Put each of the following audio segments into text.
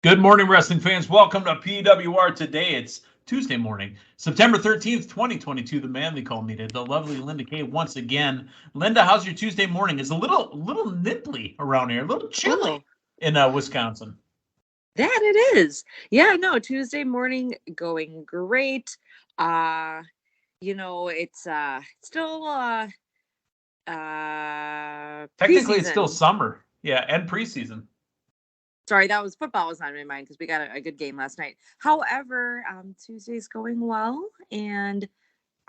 Good morning, wrestling fans. Welcome to PWR today. It's Tuesday morning, September 13th, 2022. The man they call Meathead, the lovely Linda K. once again. Linda, how's your Tuesday morning? It's a little nipply around here, a little chilly in Wisconsin. That it is. Yeah, no, Tuesday morning going great. It's still Technically, it's preseason. still summer. Yeah, and preseason. Sorry, football was on my mind because we got a good game last night. However, Tuesday's going well, and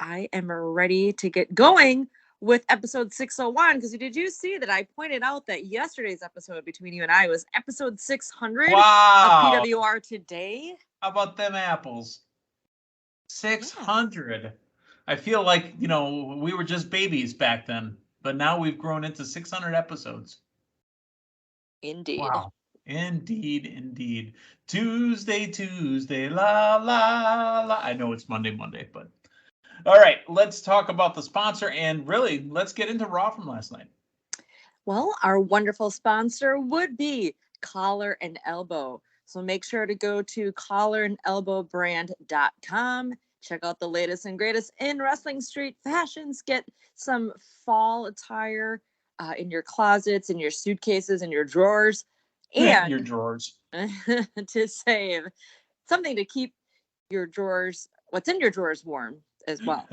I am ready to get going with episode 601. Because did you see that I pointed out that yesterday's episode between you and I was episode 600 of PWR today? How about them apples? 600. Yeah. I feel like, we were just babies back then, but now we've grown into 600 episodes. Indeed. Wow. Indeed. Tuesday, la, la, la. I know it's Monday, but. All right, let's talk about the sponsor, and really, let's get into Raw from last night. Well, our wonderful sponsor would be Collar and Elbow. So make sure to go to collarandelbowbrand.com. Check out the latest and greatest in wrestling street fashions. Get some fall attire in your closets, in your suitcases, in your drawers. And your drawers. to save something to keep your drawers, what's in your drawers warm as well.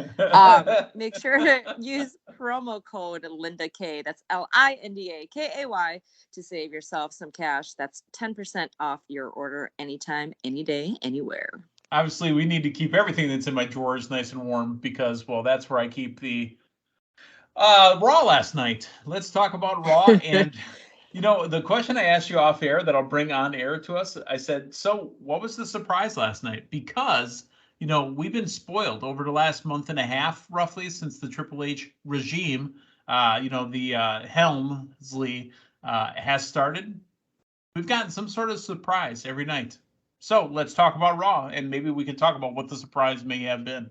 Make sure to use promo code Linda K. That's LINDAKAY to save yourself some cash. That's 10% off your order anytime, any day, anywhere. Obviously, we need to keep everything that's in my drawers nice and warm because, well, that's where I keep the Raw last night. Let's talk about Raw. And, the question I asked you off air that I'll bring on air to us, I said, so what was the surprise last night? Because we've been spoiled over the last month and a half, roughly, since the Triple H regime, the Helmsley has started. We've gotten some sort of surprise every night. So let's talk about Raw, and maybe we can talk about what the surprise may have been.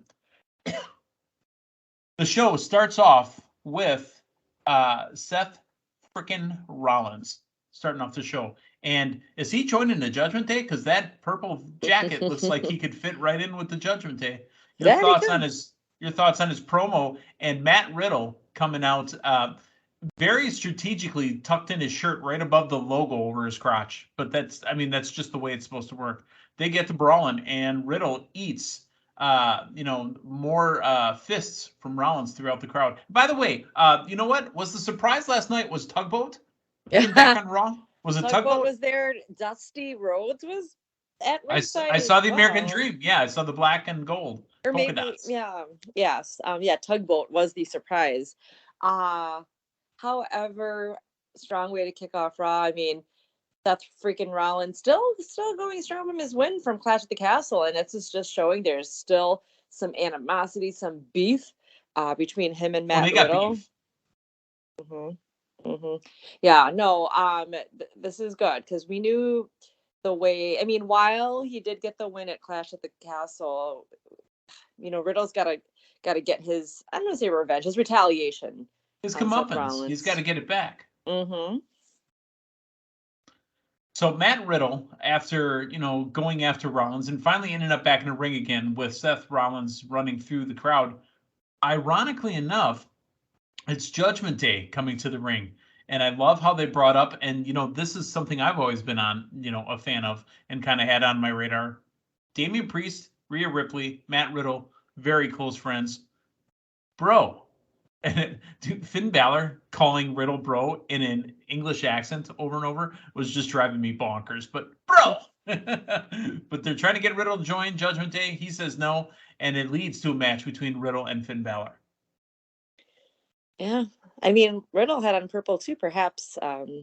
The show starts off with Seth freaking Rollins starting off the show. And is he joining the Judgment Day? Because that purple jacket looks like he could fit right in with the Judgment Day. Your thoughts on his promo, and Matt Riddle coming out very strategically tucked in his shirt right above the logo over his crotch. But that's just the way it's supposed to work. They get to brawling, and Riddle eats more fists from Rollins throughout the crowd. By the way, you know what was the surprise last night? Was Tugboat being back on Raw? Was it Tugboat? Was there? Dusty Rhoades was at ringside. I saw the American Dream. Yeah, I saw the black and gold. Or maybe, dots. Yes. Tugboat was the surprise. However, strong way to kick off Raw. I mean, Seth freaking Rollins still going strong from his win from Clash at the Castle, and it's just showing there's still some animosity, some beef between him and Matt Riddle. Beef. Yeah, no, this is good because we knew the way. I mean, while he did get the win at Clash at the Castle, Riddle's got to get his, I don't want to say revenge, his retaliation. His comeuppance. He's got to get it back. So Matt Riddle, after, going after Rollins and finally ended up back in the ring again with Seth Rollins running through the crowd, ironically enough, it's Judgment Day coming to the ring. And I love how they brought up, and, this is something I've always been on, a fan of and kind of had on my radar. Damian Priest, Rhea Ripley, Matt Riddle, very close friends. Bro. And Finn Balor calling Riddle bro in an English accent over and over was just driving me bonkers. But bro! But they're trying to get Riddle to join Judgment Day. He says no, and it leads to a match between Riddle and Finn Balor. Yeah. I mean, Riddle had on purple too. Perhaps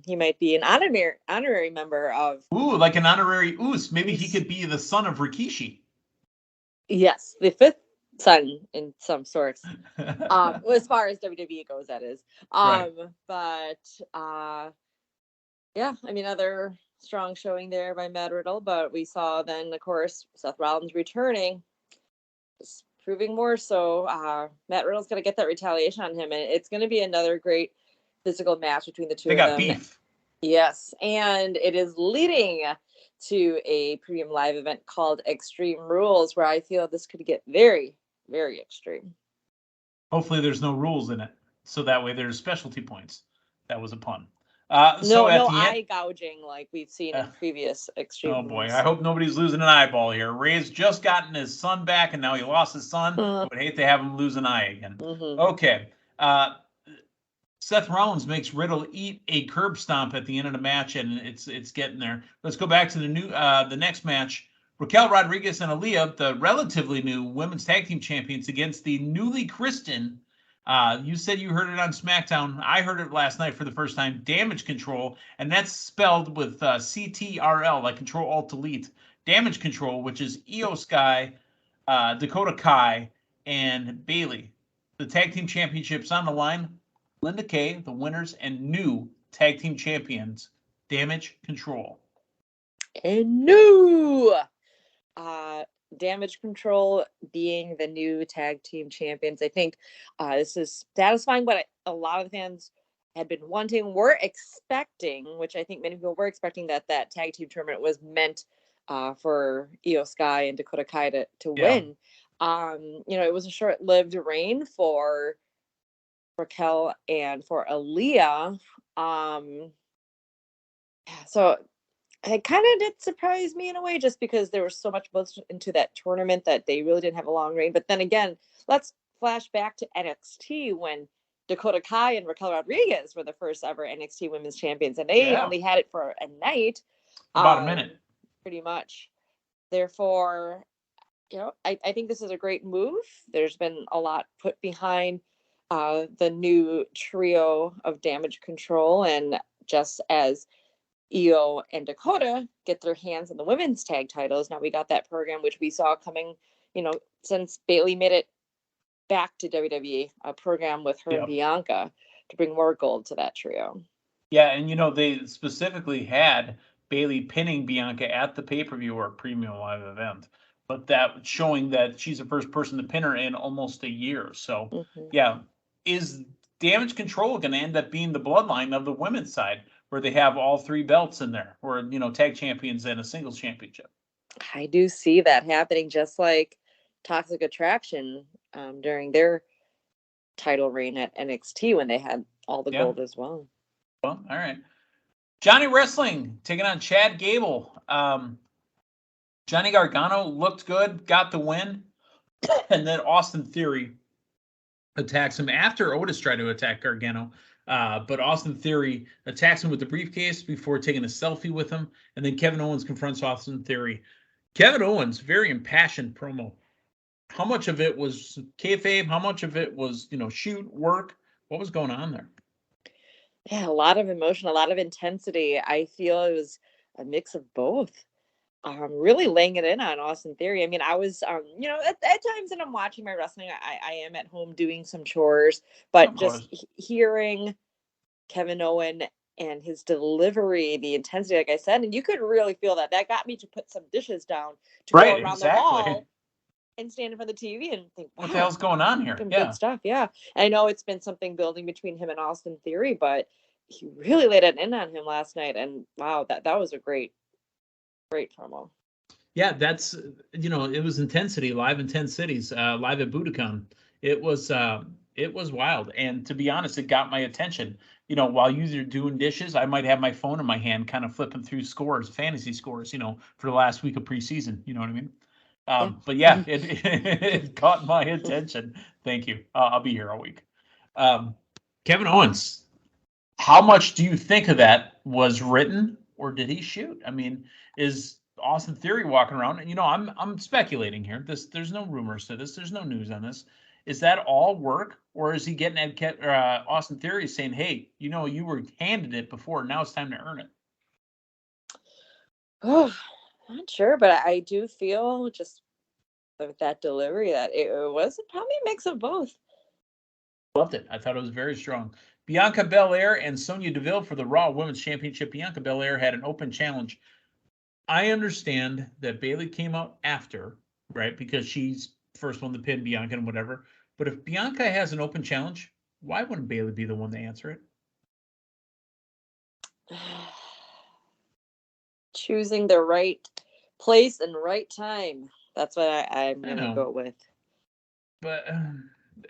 he might be an honorary member of... Ooh, like an honorary Oos. Maybe he could be the son of Rikishi. Yes, the fifth son in some sorts. As far as WWE goes, that is. Right. But yeah, I mean, other strong showing there by Matt Riddle. But we saw then, of course, Seth Rollins returning, just proving more so. Matt Riddle's going to get that retaliation on him, and it's going to be another great physical match between the two of them. They got beef. Yes, and it is leading to a premium live event called Extreme Rules, where I feel this could get very, very extreme. Hopefully there's no rules in it, so that way there's specialty points. That was a pun. No eye gouging like we've seen in previous Extreme Oh boy, Rules. I hope nobody's losing an eyeball here. Ray's just gotten his son back, and now he lost his son. I would hate to have him lose an eye again. Okay. Seth Rollins makes Riddle eat a curb stomp at the end of the match, and it's getting there. Let's go back to the next match. Raquel Rodriguez and Aaliyah, the relatively new women's tag team champions, against the newly christened. You said you heard it on SmackDown. I heard it last night for the first time. Damage Control, and that's spelled with CTRL, like Control Alt Delete. Damage Control, which is Io Sky, Dakota Kai, and Bayley. The tag team championships on the line. Linda Kay, the winners, and new tag team champions, Damage Control. And new Damage Control being the new tag team champions. I think this is satisfying what a lot of the fans had been wanting. We're expecting, which I think many people were expecting, that tag team tournament was meant for Io Sky and Dakota Kai to win. It was a short-lived reign for Raquel and for Aaliyah. So it kind of did surprise me in a way, just because there was so much built into that tournament that they really didn't have a long reign. But then again, let's flash back to NXT when Dakota Kai and Raquel Rodriguez were the first ever NXT Women's Champions, and they only had it for a night. About a minute. Pretty much. Therefore, I think this is a great move. There's been a lot put behind the new trio of Damage Control, and just as Io and Dakota get their hands on the women's tag titles, now we got that program which we saw coming, since Bayley made it back to WWE, a program with her and Bianca to bring more gold to that trio. Yeah, and they specifically had Bayley pinning Bianca at the pay-per-view or premium live event, but that showing that she's the first person to pin her in almost a year. So is Damage Control going to end up being the bloodline of the women's side, where they have all three belts in there, or tag champions and a singles championship? I do see that happening, just like Toxic Attraction during their title reign at NXT when they had all the gold as well. Well, all right. Johnny Wrestling taking on Chad Gable. Johnny Gargano looked good, got the win, and then Austin Theory attacks him after Otis tried to attack Gargano. But Austin Theory attacks him with the briefcase before taking a selfie with him. And then Kevin Owens confronts Austin Theory. Kevin Owens, very impassioned promo. How much of it was kayfabe? How much of it was, shoot, work? What was going on there? Yeah, a lot of emotion, a lot of intensity. I feel it was a mix of both. Really laying it in on Austin Theory. I mean, I was, at times when I'm watching my wrestling, I am at home doing some chores, but just hearing Kevin Owens and his delivery, the intensity, like I said, and you could really feel that got me to put some dishes down to go around the wall and stand in front of the TV and think, wow, what the hell's going on here? Good stuff. Yeah. I know it's been something building between him and Austin Theory, but he really laid it in on him last night. And wow, that was a great promo. Yeah, that's, it was intensity, live in 10 cities, live at Budokan. It was wild. And to be honest, it got my attention. While you're doing dishes, I might have my phone in my hand, kind of flipping through scores, fantasy scores, for the last week of preseason. You know what I mean? But yeah, it caught my attention. Thank you. I'll be here all week. Kevin Owens, how much do you think of that was written, or did he shoot? I mean, is Austin Theory walking around? And I'm speculating here. There's no rumors to this. There's no news on this. Is that all work, or is he getting at Austin Theory saying, "Hey, you were handed it before. Now it's time to earn it"? Oh, not sure, but I do feel just with that delivery that it was probably a mix of both. Loved it. I thought it was very strong. Bianca Belair and Sonya Deville for the Raw Women's Championship. Bianca Belair had an open challenge. I understand that Bayley came out after, right? Because she's first one to pin Bianca and whatever. But if Bianca has an open challenge, why wouldn't Bayley be the one to answer it? choosing the right place and right time. That's what I'm going to go with. But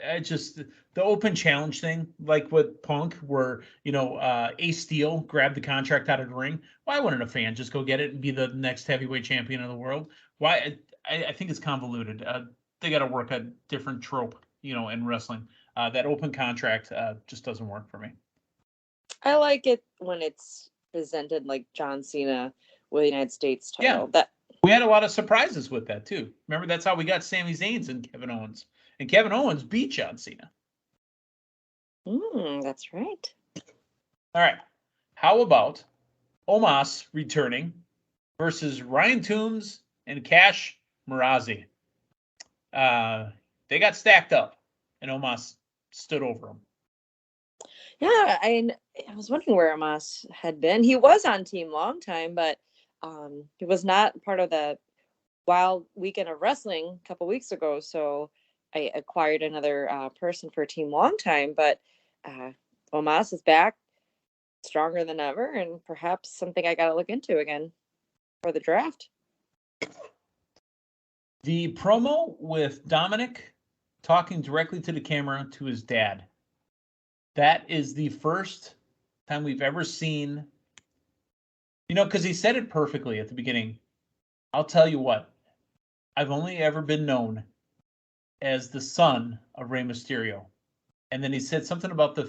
I just the open challenge thing, like with Punk, where Ace Steel grabbed the contract out of the ring. Why wouldn't a fan just go get it and be the next heavyweight champion of the world? Why? I think it's convoluted. They got to work a different trope, in wrestling. That open contract just doesn't work for me. I like it when it's presented like John Cena with the United States title. Yeah. We had a lot of surprises with that too. Remember, that's how we got Sami Zayn and Kevin Owens. And Kevin Owens beat John Cena. That's right. All right. How about Omos returning versus Ryan Toombs and Cash Marazi? They got stacked up, and Omos stood over them. Yeah, I was wondering where Omos had been. He was on Team Long Time, but he was not part of the Wild Weekend of Wrestling a couple weeks ago. So I acquired another person for Team Long Time, but Omos is back stronger than ever, and perhaps something I got to look into again for the draft. The promo with Dominic talking directly to the camera to his dad. That is the first time we've ever seen, because he said it perfectly at the beginning. I'll tell you what, I've only ever been known as the son of Rey Mysterio. And then he said something about the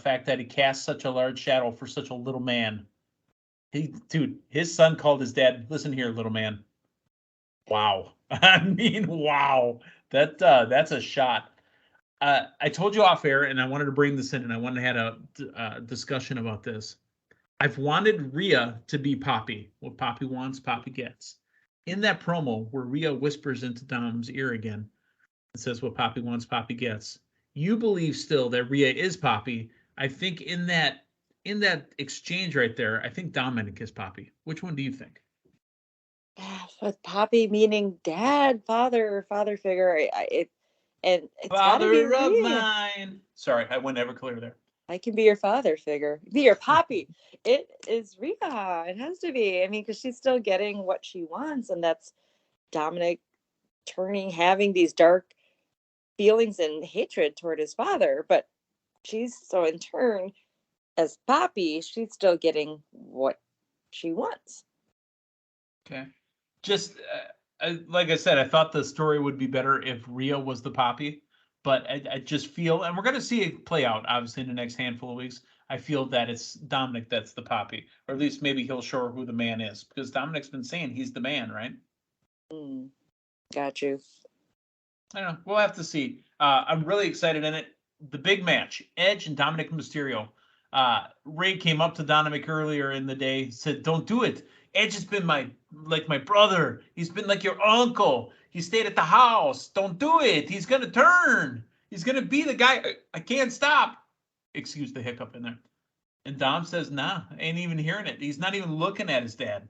fact that he cast such a large shadow for such a little man. His son called his dad, listen here, little man. Wow. I mean, wow. That's a shot. I told you off air, and I wanted to bring this in, and I wanted to have a discussion about this. I've wanted Rhea to be Poppy. What Poppy wants, Poppy gets. In that promo where Rhea whispers into Dom's ear again, it says what Poppy wants, Poppy gets. You believe still that Rhea is Poppy. I think in that exchange right there, I think Dominic is Poppy. Which one do you think? With Poppy meaning dad, father figure, and it's father of mine. Sorry, I went Everclear there. I can be your father figure. Be your Poppy. It is Rhea. It has to be. I mean, because she's still getting what she wants, and that's Dominic having these dark feelings and hatred toward his father. But so in turn, as Poppy, she's still getting what she wants. Okay. Just like I said, I thought the story would be better if Rhea was the Poppy, but I just feel, and we're going to see it play out, obviously, in the next handful of weeks. I feel that it's Dominic that's the Poppy, or at least maybe he'll show her who the man is, because Dominic's been saying he's the man, right? Got you. I don't know. We'll have to see. I'm really excited in it. The big match, Edge and Dominic Mysterio. Ray came up to Dominic earlier in the day, said, "Don't do it. Edge has been my brother. He's been like your uncle. He stayed at the house. Don't do it. He's gonna turn. He's gonna be the guy. I can't stop." Excuse the hiccup in there. And Dom says, "Nah, I ain't even hearing it. He's not even looking at his dad."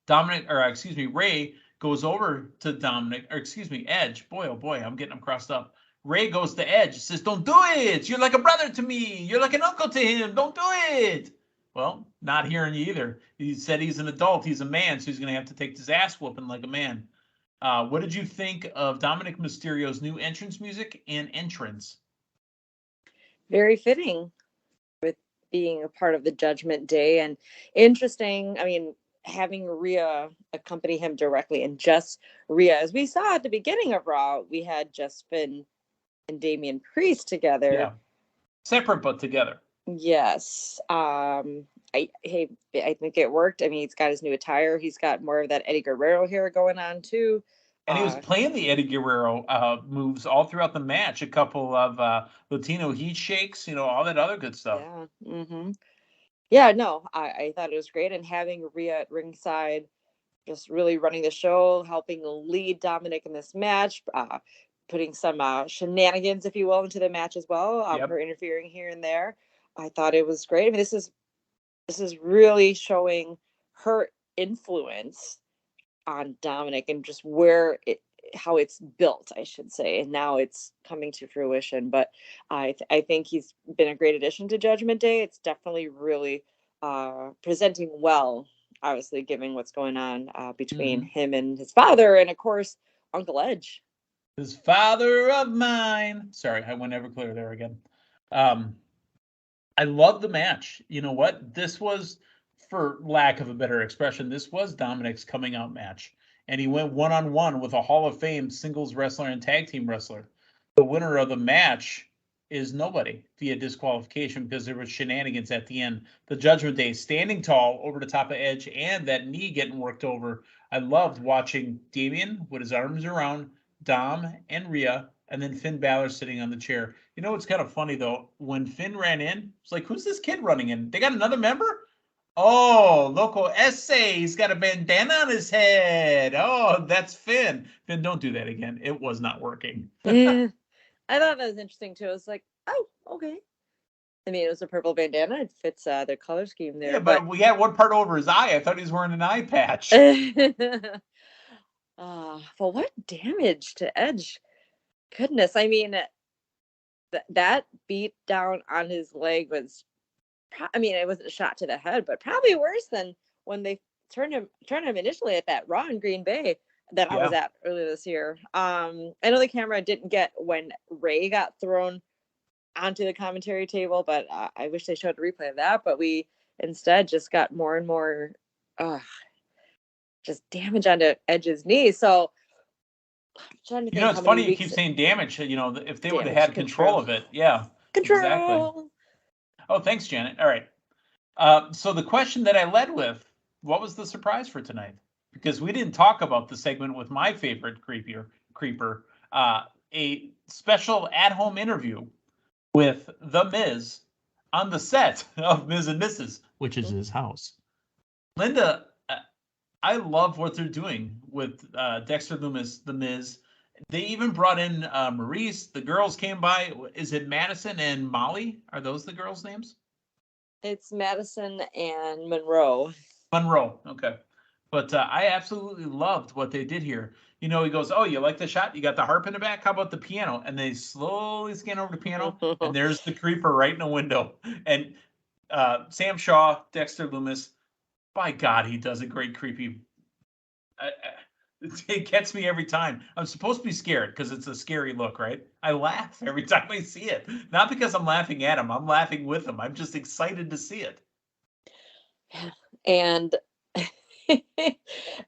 Ray goes over to Edge. Boy, oh boy, I'm getting them crossed up. Ray goes to Edge, says, "Don't do it. You're like a brother to me. You're like an uncle to him. Don't do it." Well, not hearing you either. He said he's an adult. He's a man, so he's going to have to take his ass whooping like a man. What did you think of Dominic Mysterio's new entrance music and entrance? Very fitting with being a part of the Judgment Day, and interesting. I mean, having Rhea accompany him directly, and just Rhea, as we saw at the beginning of Raw, we had just Finn and Damian Priest together. Yeah. Separate but together. Yes. I think it worked. I mean, he's got his new attire. He's got more of that Eddie Guerrero hair going on too. And he was playing the Eddie Guerrero moves all throughout the match. A couple of Latino heat shakes, all that other good stuff. Yeah. Mm-hmm. Yeah, no, I thought it was great. And having Rhea at ringside, just really running the show, helping lead Dominic in this match, putting some shenanigans, if you will, into the match as well. Her interfering here and there. I thought it was great. I mean, this is really showing her influence on Dominic and just how it's built, I should say, and now it's coming to fruition. But I think he's been a great addition to Judgment Day. It's definitely really presenting well obviously giving what's going on between him and his father, and of course Uncle Edge. His father of mine. Sorry, I went Everclear there again. I love the match. You know what? This was, for lack of a better expression, this was Dominic's coming out match. And he went one-on-one with a Hall of Fame singles wrestler and tag team wrestler. The winner of the match is nobody via disqualification because there was shenanigans at the end. The Judgment Day standing tall over the top of Edge and that knee getting worked over. I loved watching Damian with his arms around Dom and Rhea, and then Finn Balor sitting on the chair. You know what's kind of funny, though? When Finn ran in, it's like, who's this kid running in? They got another member? Oh, Loco Essay. He's got a bandana on his head. Oh, that's Finn. Finn, don't do that again. It was not working. Yeah. I thought that was interesting, too. It was like, oh, okay. I mean, it was a purple bandana. It fits their color scheme there. Yeah, but we had one part over his eye. I thought he was wearing an eye patch. Well, what damage to Edge? Goodness, I mean, that beat down on his leg was, I mean, it wasn't a shot to the head, but probably worse than when they turned him initially at that Raw in Green Bay that I was at earlier this year. I know the camera didn't get when Ray got thrown onto the commentary table, but I wish they showed a replay of that. But we instead just got more and more just damage onto Edge's knee. So you know, it's funny you keep saying damage. You know, if they would have had control of it. Yeah. Control. Exactly. Oh, thanks, Janet. All right. So the question that I led with, what was the surprise for tonight? Because we didn't talk about the segment with my favorite creeper, a special at-home interview with The Miz on the set of Miz and Mrs., which is his house. Linda, I love what they're doing with Dexter Lumis, The Miz. They even brought in Maurice. The girls came by. Is it Madison and Molly? Are those the girls' names? It's Madison and Monroe. Monroe, okay. But I absolutely loved what they did here. You know, he goes, oh, you like the shot? You got the harp in the back? How about the piano? And they slowly scan over the piano, and there's the creeper right in the window. And Sam Shaw, Dexter Lumis, by God, he does a great creepy. It gets me every time. I'm supposed to be scared because it's a scary look, right? I laugh every time I see it. Not because I'm laughing at him. I'm laughing with him. I'm just excited to see it. And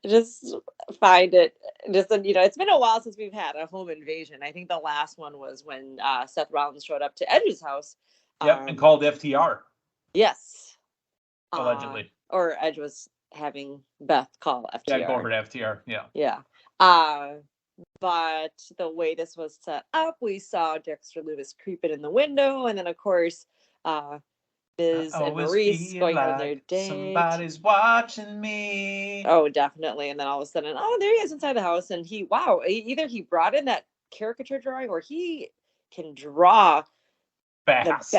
just find it just, you know, it's been a while since we've had a home invasion. I think the last one was when Seth Rollins showed up to Edge's house. Yep, and called FTR. Yes. Allegedly. Or Edge was having Beth call FTR. Yeah, go over to FTR. Yeah. Yeah. But the way this was set up, we saw Dexter Lumis creeping in the window, and then of course, Miz and Maurice going on their date. Somebody's watching me. Oh, definitely. And then all of a sudden, oh, there he is inside the house, and either he brought in that caricature drawing, or he can draw fast.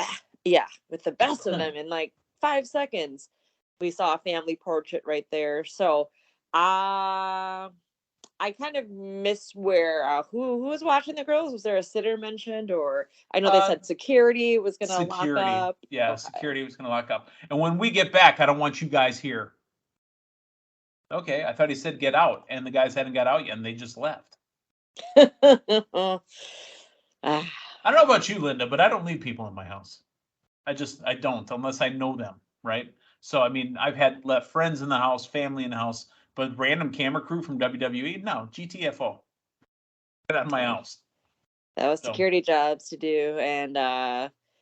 With the best of them in like 5 seconds. We saw a family portrait right there. So I kind of missed where who was watching the girls. Was there a sitter mentioned? Or I know they said security was going to lock up. Yeah, okay. Security was going to lock up. And when we get back, I don't want you guys here. Okay, I thought he said get out, and the guys hadn't got out yet, and they just left. I don't know about you, Linda, but I don't leave people in my house. I don't, unless I know them, right? So, I mean, I've had left friends in the house, family in the house, but random camera crew from WWE, no, GTFO. Get out of my house. That was security jobs to do, and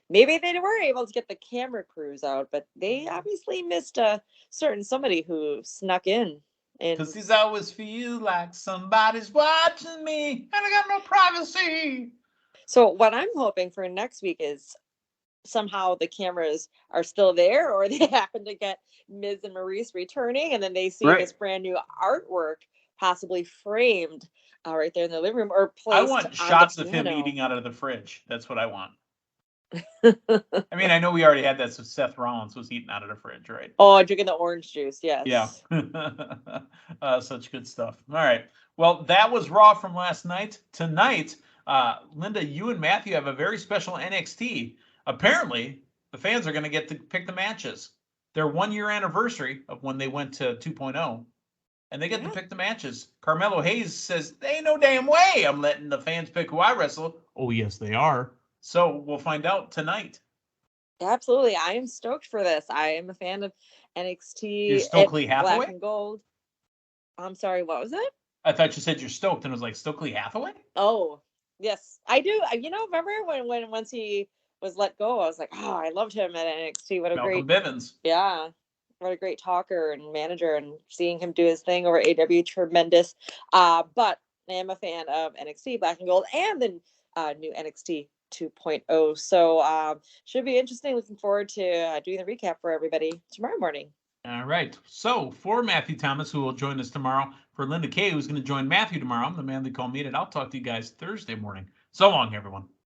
maybe they were able to get the camera crews out, but they obviously missed a certain somebody who snuck in. Because these always feel like somebody's watching me, and I got no privacy. So what I'm hoping for next week is somehow the cameras are still there, or they happen to get Miz and Maurice returning, and then they see this brand new artwork possibly framed right there in the living room, or placed. I want shots of him eating out of the fridge. That's what I want. I mean, I know we already had that, so Seth Rollins was eating out of the fridge, right? Oh, drinking the orange juice, yes. Yeah. Such good stuff. All right. Well, that was Raw from last night. Tonight, Linda, you and Matthew have a very special NXT. Apparently, the fans are going to get to pick the matches. their 1 year anniversary of when they went to 2.0. And they get to pick the matches. Carmelo Hayes says, "There ain't no damn way I'm letting the fans pick who I wrestle." Oh, yes, they are. So we'll find out tonight. Absolutely. I am stoked for this. I am a fan of NXT. You're Stokely Hathaway? Black and Gold. I'm sorry, what was it? I thought you said you're stoked, and I was like, Stokely Hathaway? Oh, yes. I do. Remember when once he was let go, I was like, oh, I loved him at NXT. What a Malcolm great Bivens. Yeah. What a great talker and manager, and seeing him do his thing over AW, tremendous. But I am a fan of NXT Black and Gold and the new NXT 2.0. So should be interesting. Looking forward to doing the recap for everybody tomorrow morning. All right. So for Matthew Thomas, who will join us tomorrow, for Linda Kay, who's going to join Matthew tomorrow, I'm the man they call Meathead. I'll talk to you guys Thursday morning. So long, everyone.